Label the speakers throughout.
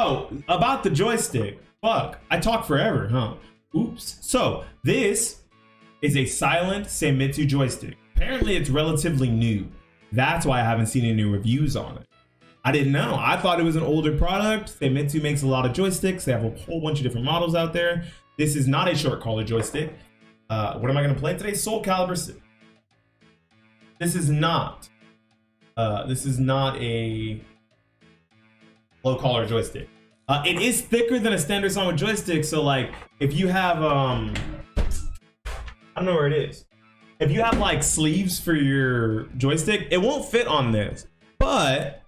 Speaker 1: Oh, about the joystick. Fuck, I talk forever, huh? Oops. So this is a silent Seimitsu joystick. Apparently it's relatively new. That's why I haven't seen any reviews on it. I didn't know. I thought it was an older product. Seimitsu makes a lot of joysticks. They have a whole bunch of different models out there. This is not a short collar joystick. What am I going to play today? Soul Calibur 6. This is not a low collar joystick. It is thicker than a standard Sanwa joystick. So like if you have, I don't know where it is. If you have like sleeves for your joystick, it won't fit on this, but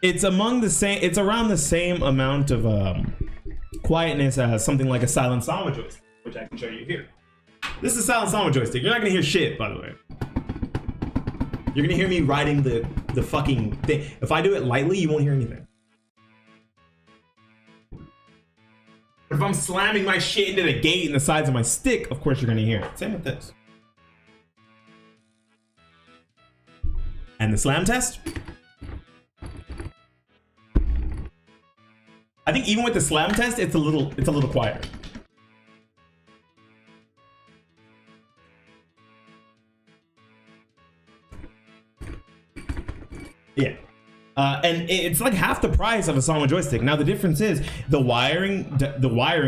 Speaker 1: it's around the same amount of quietness as something like a silent Sanwa joystick, which I can show you here. This is a silent Sanwa joystick. You're not gonna hear shit, by the way. You're gonna hear me riding the fucking thing. If I do it lightly, you won't hear anything. But if I'm slamming my shit into the gate and the sides of my stick, of course you're gonna hear it. Same with this. And the slam test. I think even with the slam test, it's a little quieter. Yeah. And it's like half the price of a Sanwa joystick. Now the difference is the wiring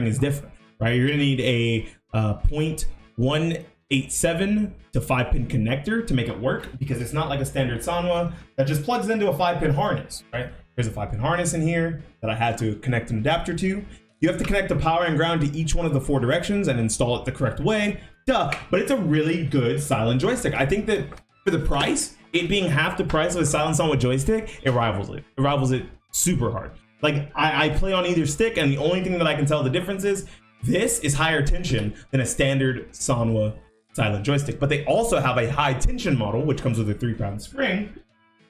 Speaker 1: is different, right? You're gonna need a 0.187 to 5-pin connector to make it work, because it's not like a standard Sanwa that just plugs into a 5-pin harness, right? There's a 5-pin harness in here that I had to connect an adapter to. You have to connect the power and ground to each one of the 4 directions and install it the correct way. Duh, but it's a really good silent joystick. I think that for the price, it being half the price of a silent Sanwa joystick, it rivals it. It rivals it super hard. Like I play on either stick, and the only thing that I can tell the difference is this is higher tension than a standard Sanwa silent joystick. But they also have a high tension model, which comes with a 3-pound spring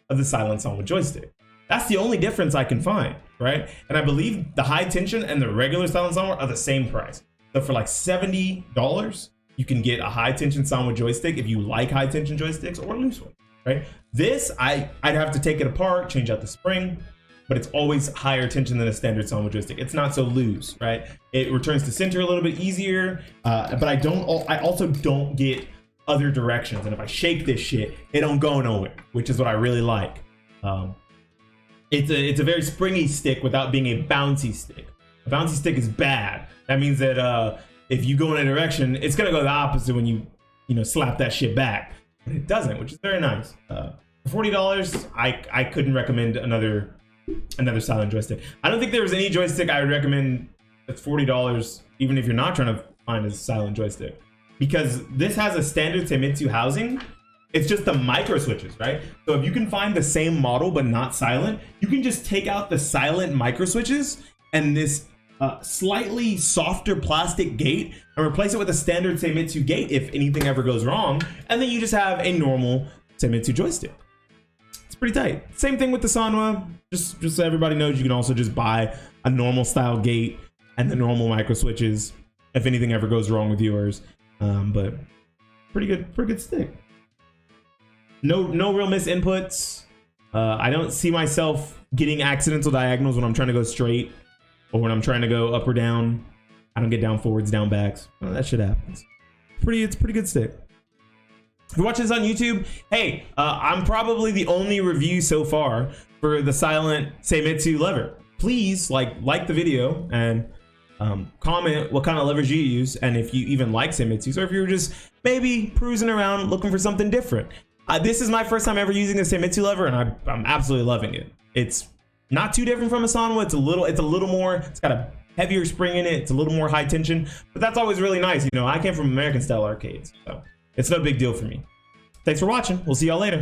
Speaker 1: of the silent Sanwa joystick. That's the only difference I can find, right? And I believe the high tension and the regular silent Sanwa are the same price. So for like $70, you can get a high tension Sanwa joystick if you like high tension joysticks, or a loose one. Right? This, I'd have to take it apart, change out the spring, but it's always higher tension than a standard Sanwa joystick. It's not so loose, right? It returns to center a little bit easier, but I also don't get other directions. And if I shake this shit, it don't go nowhere, which is what I really like. It's a very springy stick without being a bouncy stick. A bouncy stick is bad. That means that if you go in a direction, it's gonna go the opposite when you slap that shit back. It doesn't, which is very nice. For $40, I couldn't recommend another silent joystick. I don't think there was any joystick I would recommend that's $40, even if you're not trying to find a silent joystick, because this has a standard Seimitsu housing. It's just the micro switches, right? So if you can find the same model but not silent, you can just take out the silent micro switches and this slightly softer plastic gate and replace it with a standard Seimitsu gate if anything ever goes wrong, and then you just have a normal Seimitsu joystick. It's pretty tight. Same thing with the Sanwa. Just so everybody knows, you can also just buy a normal style gate and the normal micro switches if anything ever goes wrong with yours. But pretty good stick. No real miss inputs. I don't see myself getting accidental diagonals when I'm trying to go straight, or when I'm trying to go up or down. I don't get down forwards, down backs. Well, that shit happens. It's a pretty good stick. If you're watching this on YouTube, hey, I'm probably the only review so far for the silent Seimitsu lever. Please like the video and comment what kind of levers you use, and if you even like Seimitsu, or if you're just maybe cruising around looking for something different. This is my first time ever using the Seimitsu lever, and I'm absolutely loving it. It's not too different from a Sanwa. It's a little more, it's got a heavier spring in it. It's a little more high tension, but that's always really nice. I came from American style arcades, so it's no big deal for me. Thanks for watching. We'll see y'all later.